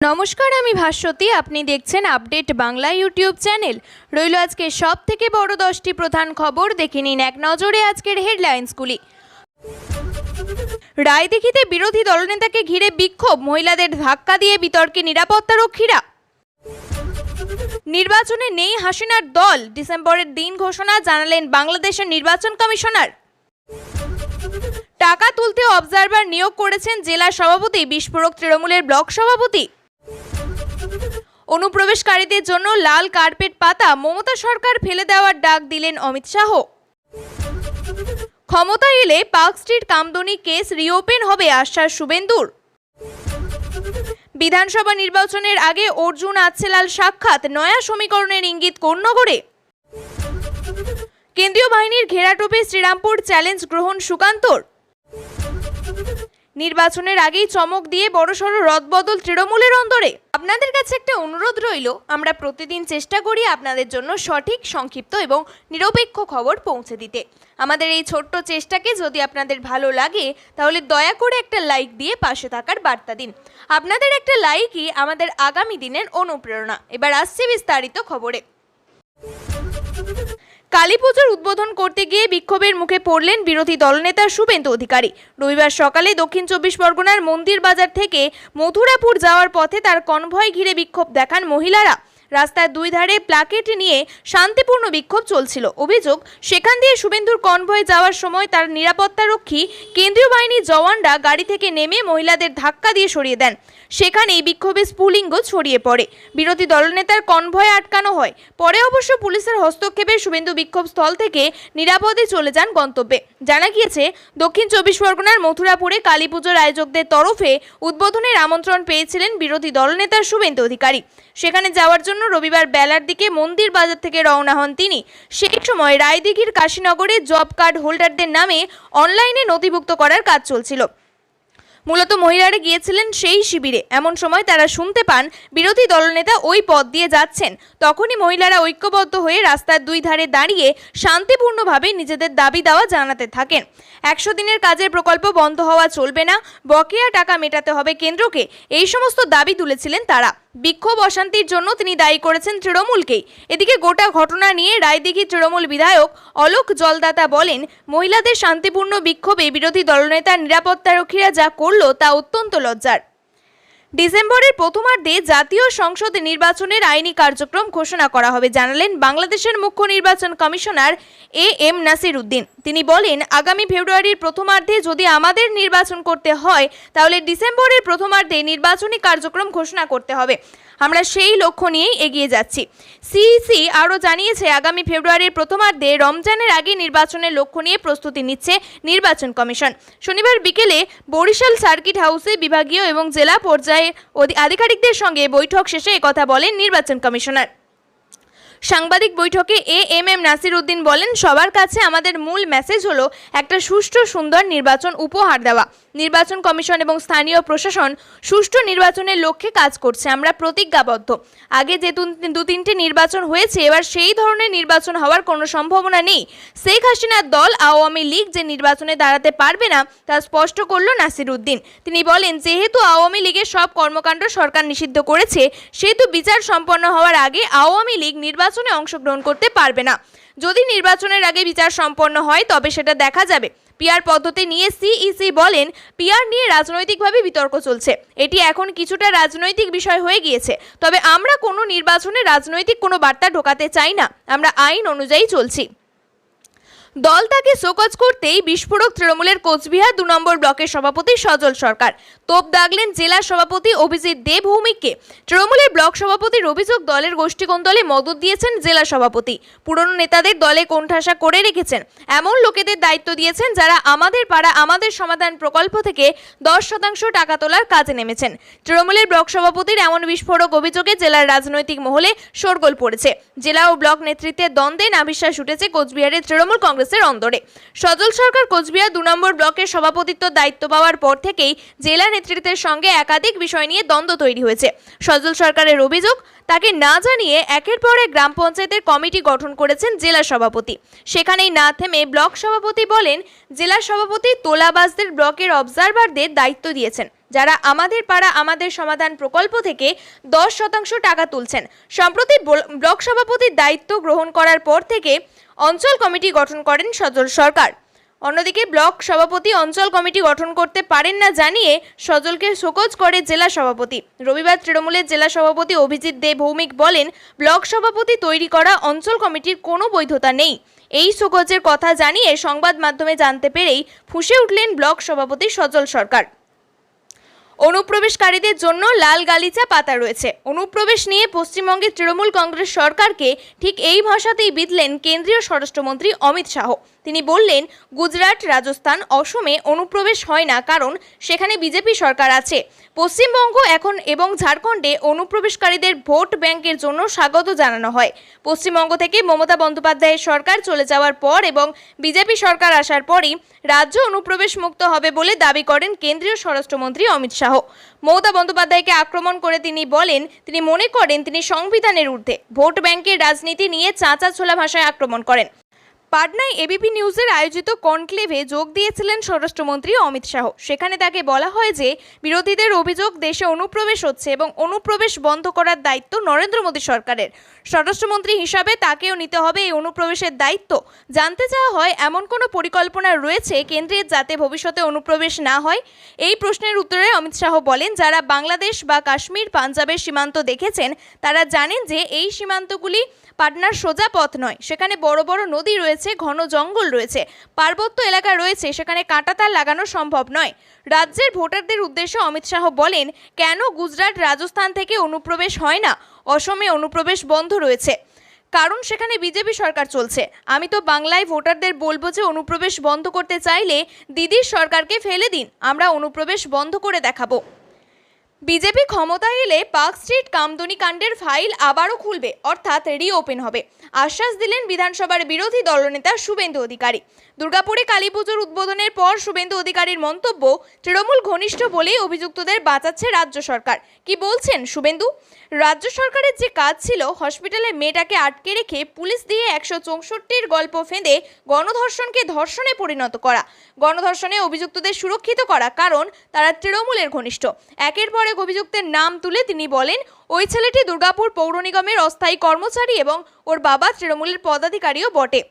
নমস্কার, আমি ভাস্বতী। আপনি দেখছেন আপডেট বাংলা ইউটিউব চ্যানেল। রইল আজকে সব থেকে বড় 10টি প্রধান খবর। দেখে নিন এক নজরে আজকের হেডলাইন্সগুলি। রায়দিঘিতে বিরোধী দলনেতাকে ঘিরে বিক্ষোভ, মহিলাদের ধাক্কা দিয়ে বিতর্কে নিরাপত্তারক্ষীরা। নির্বাচনে নেই হাসিনার দল, ডিসেম্বরের দিন ঘোষণা জানালেন বাংলাদেশের নির্বাচন কমিশনার। টাকা তুলতে অবজারভার নিয়োগ করেছেন জেলা সভাপতি, বিস্ফোরক তৃণমূলের ব্লক সভাপতি। অনুপ্রবেশকারীদের জন্য লাল কার্পেট পাতা, মমতা সরকার ফেলে দেওয়ার ডাক দিলেন অমিত শাহ। ক্ষমতা এলে park street Kamduni case reopen হবে, আশ্বাস শুভেন্দুর। বিধানসভা নির্বাচনের আগে অর্জুন আচ্ছেলাল সাক্ষাৎ, নয়া সমীকরণের ইঙ্গিত কোন্নগরে। কেন্দ্রীয় বাহিনীর ঘেরাটোপে শ্রীরামপুর চ্যালেঞ্জ গ্রহণ সুকান্তর। নির্বাচনের আগেই চমক দিয়ে বড়সড় রদবদল তৃণমূলের অন্দরে। আপনাদের কাছে একটা অনুরোধ রইল, আমরা প্রতিদিন চেষ্টা করি আপনাদের জন্য সঠিক, সংক্ষিপ্ত এবং নিরপেক্ষ খবর পৌঁছে দিতে। আমাদের এই ছোট্ট চেষ্টাকে যদি আপনাদের ভালো লাগে তাহলে দয়া করে একটা লাইক দিয়ে পাশে থাকার বার্তা দিন। আপনাদের একটা লাইকই আমাদের আগামী দিনের অনুপ্রেরণা। এবার আসছে বিস্তারিত খবরে। কালীপুজোর উদ্বোধন করতে গিয়ে বিক্ষোভের মুখে পড়লেন বিরোধী দলনেতা শুভেন্দু অধিকারী। রবিবার সকালে দক্ষিণ 24 পরগনার মন্দির বাজার থেকে মথুরাপুর যাওয়ার পথে তার কনভয় ঘিরে বিক্ষোভ দেখান মহিলারা। রাস্তার দুই ধারে প্লাকেট নিয়ে শান্তিপূর্ণ বিক্ষোভ চলছিল। অভিযোগ, সেখান দিয়ে শুভেন্দুর কনভয় যাওয়ার সময় তার নিরাপত্তারক্ষী কেন্দ্রীয় বাহিনীর জওয়ানরা গাড়ি থেকে নেমে মহিলাদের ধাক্কা দিয়ে সরিয়ে দেন। সেখানেই বিক্ষোভে স্ফুলিঙ্গ ছড়িয়ে পড়ে। বিরোধী দলনেতার কনভয় আটকানো হয়। পরে অবশ্য পুলিশের হস্তক্ষেপে শুভেন্দু বিক্ষোভ স্থল থেকে নিরাপদে চলে যান গন্তব্যে। জানা গিয়েছে, দক্ষিণ 24 পরগনার মথুরাপুরে কালীপুজোর আয়োজকদের তরফে উদ্বোধনের আমন্ত্রণ পেয়েছিলেন বিরোধী দলনেতা শুভেন্দু অধিকারী। সেখানে যাওয়ার জন্য রবিবার বেলার দিকে মন্দির বাজার থেকে রওনা হন তিনি। সেই সময় রায়দিঘির কাশীনগরে জব কার্ড হোল্ডারদের নামে অনলাইনে নথিভুক্ত করার কাজ চলছিল। মূলত মহিলারা গিয়েছিলেন সেই শিবিরে। এমন সময় তারা শুনতে পান বিরোধী দলনেতা ওই পথ দিয়ে যাচ্ছেন। তখনই মহিলারা ঐক্যবদ্ধ হয়ে রাস্তার দুই ধারে দাঁড়িয়ে শান্তিপূর্ণভাবে নিজেদের দাবি দাওয়া জানাতে থাকেন। 100 দিনের কাজের প্রকল্প বন্ধ হওয়া চলবে না, বকেয়া টাকা মেটাতে হবে কেন্দ্রকে, এই সমস্ত দাবি তুলেছিলেন তারা। বিক্ষোভ অশান্তির জন্য তিনি দায়ী করেছেন তৃণমূলকেই। এদিকে গোটা ঘটনা নিয়ে রায়দিঘি তৃণমূল বিধায়ক অলোক জলদাতা বলেন, মহিলাদের শান্তিপূর্ণ বিক্ষোভে বিরোধী দলনেতার নিরাপত্তারক্ষীরা যা করল তা অত্যন্ত লজ্জার। ডিসেম্বরের প্রথমার্ধে জাতীয় সংসদ নির্বাচনের আইনি কার্যক্রম ঘোষণা করা হবে জানালেন বাংলাদেশের মুখ্য নির্বাচন কমিশনার এম নাসির উদ্দিন। তিনি বলেন, আগামী ফেব্রুয়ারির প্রথমার্ধে যদি আমাদের নির্বাচন করতে হয় তাহলে ডিসেম্বরের প্রথমার্ধে নির্বাচনী কার্যক্রম ঘোষণা করতে হবে। আমরা সেই লক্ষ্য নিয়েই এগিয়ে যাচ্ছি। সিইসি আরও জানিয়েছে, আগামী ফেব্রুয়ারির প্রথমার্ধে রমজানের আগে নির্বাচনের লক্ষ্য নিয়ে প্রস্তুতি নিচ্ছে নির্বাচন কমিশন। শনিবার বিকেলে বরিশাল সার্কিট হাউসে বিভাগীয় এবং জেলা পর্যায়ে আধিকারিকদের সঙ্গে বৈঠক শেষে একথা বলেন নির্বাচন কমিশনার। সাংবাদিক বৈঠকে এম নাসির উদ্দিন বলেন, সবার কাছে আমাদের মূল মেসেজ হলো একটা সুষ্ঠু সুন্দর নির্বাচন উপহার দেওয়া। নির্বাচন কমিশন এবং স্থানীয় প্রশাসন সুষ্ঠু নির্বাচনের লক্ষ্যে কাজ করছে। আমরা প্রতিজ্ঞাবদ্ধ। আগে যে 2-3টে নির্বাচন হয়েছে, এবার সেই ধরনের নির্বাচন হওয়ার কোনো সম্ভাবনা নেই। শেখ হাসিনার দল আওয়ামী লীগ যে নির্বাচনে দাঁড়াতে পারবে না তা স্পষ্ট করল নাসির উদ্দিন। তিনি বলেন, যেহেতু আওয়ামী লীগের সব কর্মকাণ্ড সরকার নিষিদ্ধ করেছে, সেহেতু বিচার সম্পন্ন হওয়ার আগে আওয়ামী লীগ নির্বাচনে অংশগ্রহণ করতে পারবে না। যদি নির্বাচনের আগে বিচার সম্পন্ন হয় তবে সেটা দেখা যাবে। পিআর পদ্ধতি নিয়ে সিইসি বলেন, পিআর নিয়ে রাজনৈতিকভাবে বিতর্ক চলছে। এটি এখন কিছুটা রাজনৈতিক বিষয় হয়ে গিয়েছে। তবে আমরা কোনো নির্বাচনে রাজনৈতিক কোনো বার্তা ঢোকাতে চাই না। আমরা আইন অনুযায়ী চলছি। দল তাকে শোকজ করতেই বিস্ফোরক তৃণমূলের কোচবিহার 2 নম্বর ব্লকের সভাপতি সজল সরকার। তোপ দাগলেন জেলা সভাপতি অভিজিৎ দেব ভৌমিককে। তৃণমূলের ব্লক সভাপতির অভিযোগ, দলের গোষ্ঠীকোন্দলে মদত দিয়েছেন জেলা সভাপতি। পুরনো নেতাদের দলে কোণঠাসা করে রেখেছেন। এমন লোকেদের দায়িত্ব দিয়েছেন যারা আমাদের পাড়া আমাদের সমাধান প্রকল্প থেকে 10% টাকা তোলার কাজে নেমেছেন। তৃণমূলের ব্লক সভাপতির এমন বিস্ফোরক অভিযোগে জেলার রাজনৈতিক মহলে শোরগোল পড়েছে। জেলা ও ব্লক নেতৃত্বের দ্বন্দ্বে নাভিশ্বাস উঠেছে কোচবিহারের তৃণমূল কংগ্রেসের অন্দরে। সজল সরকার কোচবিহার 2 নম্বর ব্লকের সভাপতিত্ব দায়িত্ব পাওয়ার পর থেকেই জেলা নেতৃত্বের সঙ্গে একাধিক বিষয় নিয়ে দ্বন্দ্ব তৈরি হয়েছে। সজল সরকারের অভিযোগ, তাকে না জানিয়ে একের পর এক গ্রাম পঞ্চায়েতের কমিটি গঠন করেছেন জেলা সভাপতি। সেখানেই না থেমে ব্লক সভাপতি বলেন, জেলা সভাপতি তোলাবাজদের ব্লকের অবজারভারদের দায়িত্ব দিয়েছেন। যারা আমাদের পাড়া আমাদের সমাধান প্রকল্প থেকে 10% টাকা তুলছেন। সম্প্রতি ব্লক সভাপতির দায়িত্ব গ্রহণ করার পর থেকে অঞ্চল কমিটি গঠন করেন সজল সরকার। অন্যদিকে ব্লক সভাপতি অঞ্চল কমিটি গঠন করতে পারেন না জানিয়ে সজলকে শোকজ করে জেলা সভাপতি। রবিবার তৃণমূলের জেলা সভাপতি অভিজিৎ দে ভৌমিক বলেন, ব্লক সভাপতি তৈরি করা অঞ্চল কমিটির কোনো বৈধতা নেই। এই শোকজের কথা জানিয়ে সংবাদ মাধ্যমে জানতে পেরেই ফুঁসে উঠলেন ব্লক সভাপতি সজল সরকার। অনুপ্রবেশকারীদের জন্য লাল গালিচা পাতা রয়েছে। অনুপ্রবেশ নিয়ে পশ্চিমবঙ্গের তৃণমূল কংগ্রেস সরকারকে ঠিক এই ভাষাতেই বিঁধলেন কেন্দ্রীয় স্বরাষ্ট্রমন্ত্রী অমিত শাহ। তিনি বললেন, গুজরাট, রাজস্থান, অসমে অনুপ্রবেশ হয় না, কারণ সেখানে বিজেপি সরকার আছে। পশ্চিমবঙ্গ এখন এবং ঝাড়খণ্ডে অনুপ্রবেশকারীদের ভোট ব্যাংকের জন্য স্বাগত জানানো হয়। পশ্চিমবঙ্গ থেকে মমতা বন্দ্যোপাধ্যায়ের সরকার চলে যাওয়ার পর এবং বিজেপি সরকার আসার পরই রাজ্য অনুপ্রবেশ মুক্ত হবে বলে দাবি করেন কেন্দ্রীয় স্বরাষ্ট্রমন্ত্রী অমিত শাহ। মমতা বন্দ্যোপাধ্যায়কে আক্রমণ করে তিনি বলেন, তিনি মনে করেন তিনি সংবিধানের ঊর্ধ্বে। ভোট ব্যাংকের রাজনীতি নিয়ে চাঁচা ছোলা ভাষায় আক্রমণ করেন। পাটনায় এবিপি নিউজের আয়োজিত কনক্লেভে যোগ দিয়েছিলেন স্বরাষ্ট্রমন্ত্রী অমিত শাহ। সেখানে তাকে বলা হয় যে বিরোধীদের অভিযোগ দেশে অনুপ্রবেশ হচ্ছে এবং অনুপ্রবেশ বন্ধ করার দায়িত্ব নরেন্দ্র মোদী সরকারের। স্বরাষ্ট্রমন্ত্রী হিসাবে তাকেও নিতে হবে এই অনুপ্রবেশের দায়িত্ব। জানতে চাওয়া হয়, এমন কোনো পরিকল্পনা রয়েছে কেন্দ্রের যাতে ভবিষ্যতে অনুপ্রবেশ না হয়? এই প্রশ্নের উত্তরে অমিত শাহ বলেন, যারা বাংলাদেশ বা কাশ্মীর, পাঞ্জাবের সীমান্ত দেখেছেন তারা জানেন যে এই সীমান্তগুলি পাটনার সোজা পথ নয়। সেখানে বড় বড় নদী রয়েছে, ঘন জঙ্গল রয়েছে, পার্বত্য এলাকা রয়েছে, সেখানে কাঁটাতার লাগানো সম্ভব নয়। রাজ্যের ভোটারদের উদ্দেশ্যে অমিত শাহ বলেন, কেন গুজরাট, রাজস্থান থেকে অনুপ্রবেশ হয় না? অসমে অনুপ্রবেশ বন্ধ রয়েছে, কারণ সেখানে বিজেপি সরকার চলছে। আমি তো বাংলায় ভোটারদের বলবো যে অনুপ্রবেশ বন্ধ করতে চাইলে দিদির সরকারকে ফেলে দিন, আমরা অনুপ্রবেশ বন্ধ করে দেখাবো। বিজেপি ক্ষমতায় এলে পার্ক স্ট্রিট কামদুনি কাণ্ডের ফাইল আবারও খুলবে, অর্থাৎ রিওপেন হবে, আশ্বাস দিলেন বিধানসভার বিরোধী দলনেতা শুভেন্দু অধিকারী। দুর্গাপুরে কালীপুজোর উদ্বোধনের পর শুভেন্দু অধিকারীর মন্তব্য, তৃণমূল ঘনিষ্ঠ বলেই অভিযুক্তদের বাঁচাচ্ছে রাজ্য সরকার। কি বলছেন শুভেন্দু? রাজ্য সরকারের যে কাজ ছিল হসপিটালে মেয়েটাকে আটকে রেখে পুলিশ দিয়ে 164-র গল্প ফেঁদে গণধর্ষণকে ধর্ষণে পরিণত করা, গণধর্ষণে অভিযুক্তদের সুরক্ষিত করা, কারণ তারা তৃণমূলের ঘনিষ্ঠ। একের পর এক অভিযুক্তের নাম তুলে তিনি বলেন, ওই ছেলেটি দুর্গাপুর পৌর নিগমের অস্থায়ী কর্মচারী এবং ওর বাবা তৃণমূলের পদাধিকারীও বটে।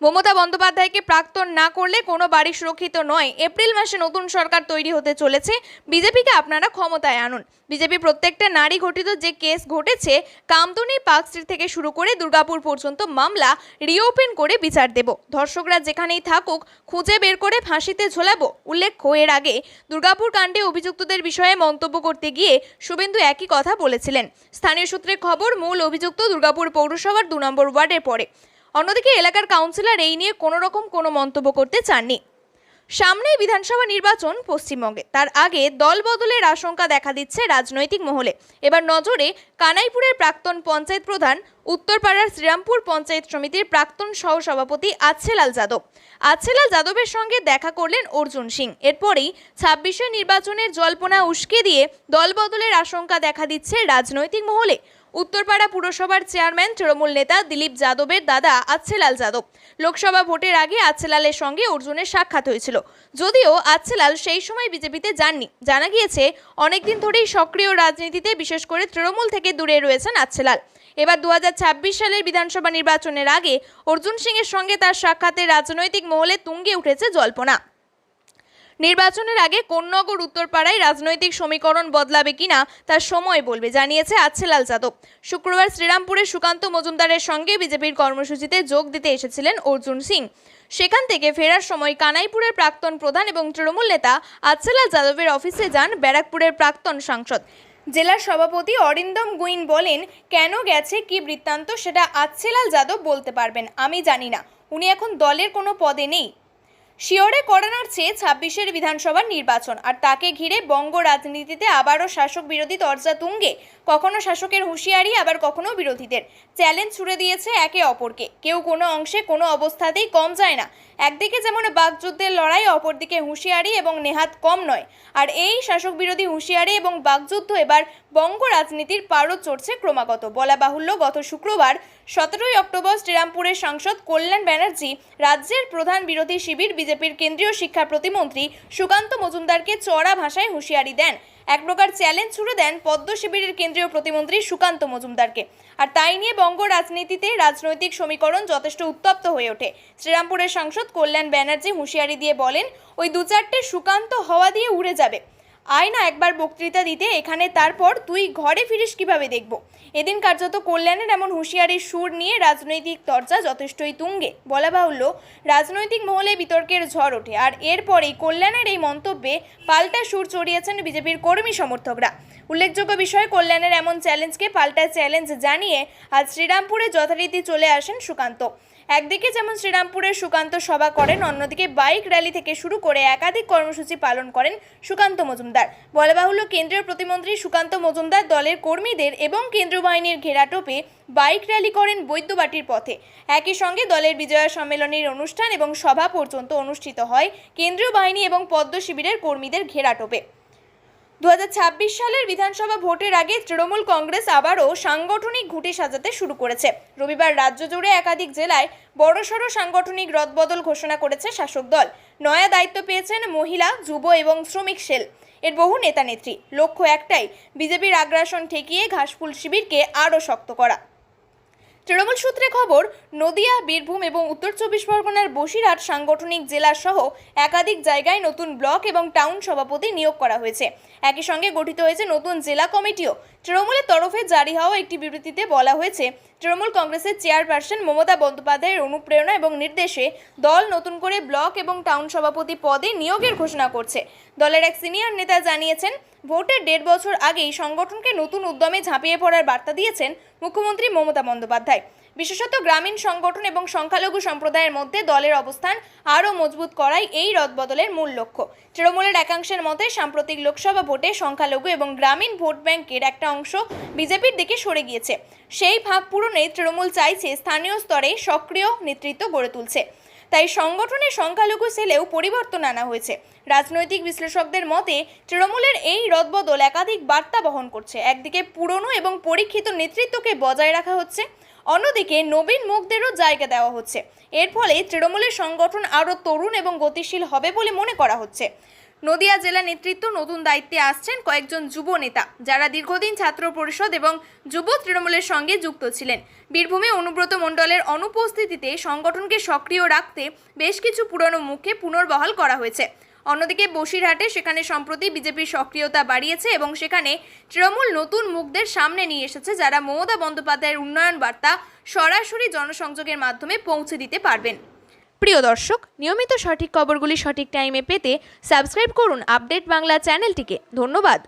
মমতা বন্দ্যোপাধ্যায়কে প্রাক্তন না করলে কোনো বাড়ি সুরক্ষিত নয়। এপ্রিল মাসে নতুন সরকার তৈরি হতে চলেছে, বিজেপিকে আপনারা ক্ষমতায় আনুন। বিজেপি প্রত্যেকটা নারী ঘটিত যে কেস ঘটেছে, কামদুনি, পার্ক স্ট্রিট থেকে শুরু করে দুর্গাপুর পর্যন্ত মামলা রিওপেন করে বিচার দেব। ধর্ষকরা যেখানেই থাকুক খুঁজে বের করে ফাঁসিতে ঝোলাবো। উল্লেখ্য, এর আগে দুর্গাপুর কাণ্ডে অভিযুক্তদের বিষয়ে মন্তব্য করতে গিয়ে শুভেন্দু একই কথা বলেছিলেন। স্থানীয় সূত্রে খবর, মূল অভিযুক্ত দুর্গাপুর পৌরসভার 2 নম্বর ওয়ার্ডের পরে। অন্যদিকে এলাকার কাউন্সিলর এই নিয়ে কোনো মন্তব্য করতে চাননি। সামনেই বিধানসভা নির্বাচন পশ্চিমবঙ্গে, তার আগে দল বদলের আশঙ্কা দেখা দিচ্ছে রাজনৈতিক মহলে। এবার নজরে কানাইপুরের প্রাক্তন পঞ্চায়েত প্রধান, উত্তরপাড়ার শ্রীরামপুর পঞ্চায়েত সমিতির প্রাক্তন সহসভাপতি আচ্ছেলাল যাদব। আচ্ছেলাল যাদবের সঙ্গে দেখা করলেন অর্জুন সিং। এরপরেই 26-এর নির্বাচনের জল্পনা উস্কে দিয়ে দল বদলের আশঙ্কা দেখা দিচ্ছে রাজনৈতিক মহলে। উত্তরপাড়া পুরসভার চেয়ারম্যান তৃণমূল নেতা দিলীপ যাদবের দাদা আচ্ছেলাল যাদব। লোকসভা ভোটের আগে আচ্ছেলালের সঙ্গে অর্জুনের সাক্ষাৎ হয়েছিল, যদিও আচ্ছেলাল সেই সময় বিজেপিতে যাননি। জানা গিয়েছে অনেকদিন ধরেই সক্রিয় রাজনীতিতে, বিশেষ করে তৃণমূল থেকে দূরে রয়েছেন আচ্ছেলাল। এবার 2026 সালের বিধানসভা নির্বাচনের আগে অর্জুন সিংয়ের সঙ্গে তার সাক্ষাতে রাজনৈতিক মহলে তুঙ্গে উঠেছে জল্পনা। নির্বাচনের আগে কোন্নগর উত্তরপাড়ায় রাজনৈতিক সমীকরণ বদলাবে কিনা তার সময় বলবে, জানিয়েছে আচ্ছেলাল যাদব। শুক্রবার শ্রীরামপুরে সুকান্ত মজুমদারের সঙ্গে বিজেপির কর্মসূচিতে যোগ দিতে এসেছিলেন অর্জুন সিং। সেখান থেকে ফেরার সময় কানাইপুরের প্রাক্তন প্রধান এবং তৃণমূল নেতা আচ্ছেলাল যাদবের অফিসে যান ব্যারাকপুরের প্রাক্তন সাংসদ। জেলার সভাপতি অরিন্দম গুইন বলেন, কেন গেছে, কি বৃত্তান্ত সেটা আচ্ছেলাল যাদব বলতে পারবেন, আমি জানি না। উনি এখন দলের কোনো পদে নেই। শিওরে করানোর চেয়ে 26-এর বিধানসভার নির্বাচন, আর তাকে ঘিরে বঙ্গ রাজনীতিতে আবারও শাসক বিরোধী তরজা তুঙ্গে। কখনো শাসকের হুঁশিয়ারি, আবার কখনো বিরোধীদের চ্যালেঞ্জ ছুড়ে দিয়েছে একে অপরকে। কেউ কোনো অংশে কোনো অবস্থাতেই কম যায় না। একদিকে যেমন বাকযুদ্ধের লড়াই, অপরদিকে হুঁশিয়ারি এবং নেহাত কম নয়। আর এই শাসক বিরোধী হুঁশিয়ারি এবং বাকযুদ্ধ এবার বঙ্গ রাজনীতির পারদ চড়ছে ক্রমাগত। বলা বাহুল্য, গত শুক্রবার 17 অক্টোবর শ্রীরামপুরের সাংসদ কল্যাণ ব্যানার্জি রাজ্যের প্রধান বিরোধী শিবির বিজেপির কেন্দ্রীয় শিক্ষা প্রতিমন্ত্রী সুকান্ত মজুমদারকে চড়া ভাষায় হুঁশিয়ারি দেন। এক প্রকার চ্যালেঞ্জ ছুড়ে দেন পদ্ম শিবিরের কেন্দ্রীয় প্রতিমন্ত্রী সুকান্ত মজুমদারকে। আর তাই নিয়ে বঙ্গ রাজনীতিতে রাজনৈতিক সমীকরণ যথেষ্ট উত্তপ্ত হয়ে ওঠে। শ্রীরামপুরের সাংসদ কল্যাণ ব্যানার্জি হুঁশিয়ারি দিয়ে বলেন, ওই 2-4টে সুকান্ত হাওয়া দিয়ে উড়ে যাবে, আয় না একবার বক্তৃতা দিতে এখানে, তারপর তুই ঘরে ফিরিস কিভাবে দেখব। এদিন কার্যত কল্যাণের এমন হুঁশিয়ারির সুর নিয়ে রাজনৈতিক চর্চা যথেষ্টই তুঙ্গে। বলা বাহুল্য, রাজনৈতিক মহলে বিতর্কের ঝড় ওঠে। আর এরপরেই কল্যাণের এই মন্তব্যে পাল্টা সুর চড়িয়েছেন বিজেপির কর্মী সমর্থকরা। উল্লেখযোগ্য বিষয়, কল্যাণের এমন চ্যালেঞ্জকে পাল্টা চ্যালেঞ্জ জানিয়ে আজ শ্রীরামপুরে যথারীতি চলে আসেন সুকান্ত। একদিকে যেমন শ্রীরামপুরের সুকান্ত সভা করেন, অন্যদিকে বাইক র্যালি থেকে শুরু করে একাধিক কর্মসূচি পালন করেন সুকান্ত মজুমদার। বলা বাহুল্য, কেন্দ্রীয় প্রতিমন্ত্রী সুকান্ত মজুমদার দলের কর্মীদের এবং কেন্দ্রীয় বাহিনীর ঘেরাটোপে বাইক র্যালি করেন বৈদ্যবাটির পথে। একই সঙ্গে দলের বিজয়া সম্মেলনের অনুষ্ঠান এবং সভা পর্যন্ত অনুষ্ঠিত হয় কেন্দ্রীয় বাহিনী এবং পদ্ম শিবিরের কর্মীদের ঘেরাটোপে। 2026 সালের বিধানসভা ভোটের আগে তৃণমূল কংগ্রেস আবারও সাংগঠনিক ঘুঁটি সাজাতে শুরু করেছে। রবিবার রাজ্য জুড়ে একাধিক জেলায় বড়সড় সাংগঠনিক রদবদল ঘোষণা করেছে শাসক দল। নয়া দায়িত্ব পেয়েছেন মহিলা, যুব এবং শ্রমিক সেল এর বহু নেতা নেত্রী। লক্ষ্য একটাই, বিজেপির আগ্রাসন ঠেকিয়ে ঘাসফুল শিবিরকে আরও শক্ত করা। তৃণমূল সূত্রে খবর, নদিয়া, বীরভূম এবং উত্তর 24 পরগনার বসিরহাট সাংগঠনিক জেলা সহ একাধিক জায়গায় নতুন ব্লক এবং টাউন সভাপতি নিয়োগ করা হয়েছে। একই সঙ্গে গঠিত হয়েছে নতুন জেলা কমিটিও। তৃণমূলের তরফে জারি হওয়া একটি বিবৃতিতে বলা হয়েছে, তৃণমূল কংগ্রেসের চেয়ারপারসন মমতা বন্দ্যোপাধ্যায়ের অনুপ্রেরণা এবং নির্দেশে দল নতুন করে ব্লক এবং টাউন সভাপতি পদে নিয়োগের ঘোষণা করছে। দলের এক সিনিয়র নেতা জানিয়েছেন, ভোটের 1.5 বছর আগেই সংগঠনকে নতুন উদ্যমে ঝাঁপিয়ে পড়ার বার্তা দিয়েছেন মুখ্যমন্ত্রী মমতা বন্দ্যোপাধ্যায়। বিশেষত গ্রামীণ সংগঠন এবং সংখ্যালঘু সম্প্রদায়ের মধ্যে দলের অবস্থান আরও মজবুত করাই এই রদবদলের মূল লক্ষ্য। তৃণমূলের একাংশের মতে সাম্প্রতিক লোকসভা ভোটে সংখ্যালঘু এবং গ্রামীণ ভোট ব্যাংকের একটা অংশ বিজেপির দিকে সরে গিয়েছে। সেই ফাঁক পূরণে তৃণমূল চাইছে স্থানীয় স্তরে সক্রিয় নেতৃত্ব গড়ে তুলছে। তাই সংগঠনের সংখ্যালঘু সেলেও পরিবর্তন আনা হয়েছে। রাজনৈতিক বিশ্লেষকদের মতে তৃণমূলের এই রদবদল একাধিক বার্তা বহন করছে। একদিকে পুরনো এবং পরীক্ষিত নেতৃত্বকে বজায় রাখা হচ্ছে, অন্যদিকে নবীন মুখদেরও জায়গা দেওয়া হচ্ছে। এর ফলে তৃণমূলের সংগঠন আরও তরুণ এবং গতিশীল হবে বলে মনে করা হচ্ছে। নদিয়া জেলা নেতৃত্ব নতুন দায়িত্বে আসছেন কয়েকজন যুব নেতা, যারা দীর্ঘদিন ছাত্র পরিষদ এবং যুব তৃণমূলের সঙ্গে যুক্ত ছিলেন। বীরভূমে অনুব্রত মণ্ডলের অনুপস্থিতিতে সংগঠনকে সক্রিয় রাখতে বেশ কিছু পুরনো মুখকে পুনর্বহাল করা হয়েছে। অন্যদিকে বসিরহাটে সেখানে সম্প্রতি বিজেপির সক্রিয়তা বাড়িয়েছে এবং সেখানে তৃণমূল নতুন মুখদের সামনে নিয়ে এসেছে, যারা মমতা বন্দ্যোপাধ্যায়ের উন্নয়ন বার্তা সরাসরি জনসংযোগের মাধ্যমে পৌঁছে দিতে পারবেন। প্রিয় দর্শক, নিয়মিত সঠিক খবরগুলি সঠিক টাইমে পেতে সাবস্ক্রাইব করুন আপডেট বাংলা চ্যানেলটিকে। ধন্যবাদ।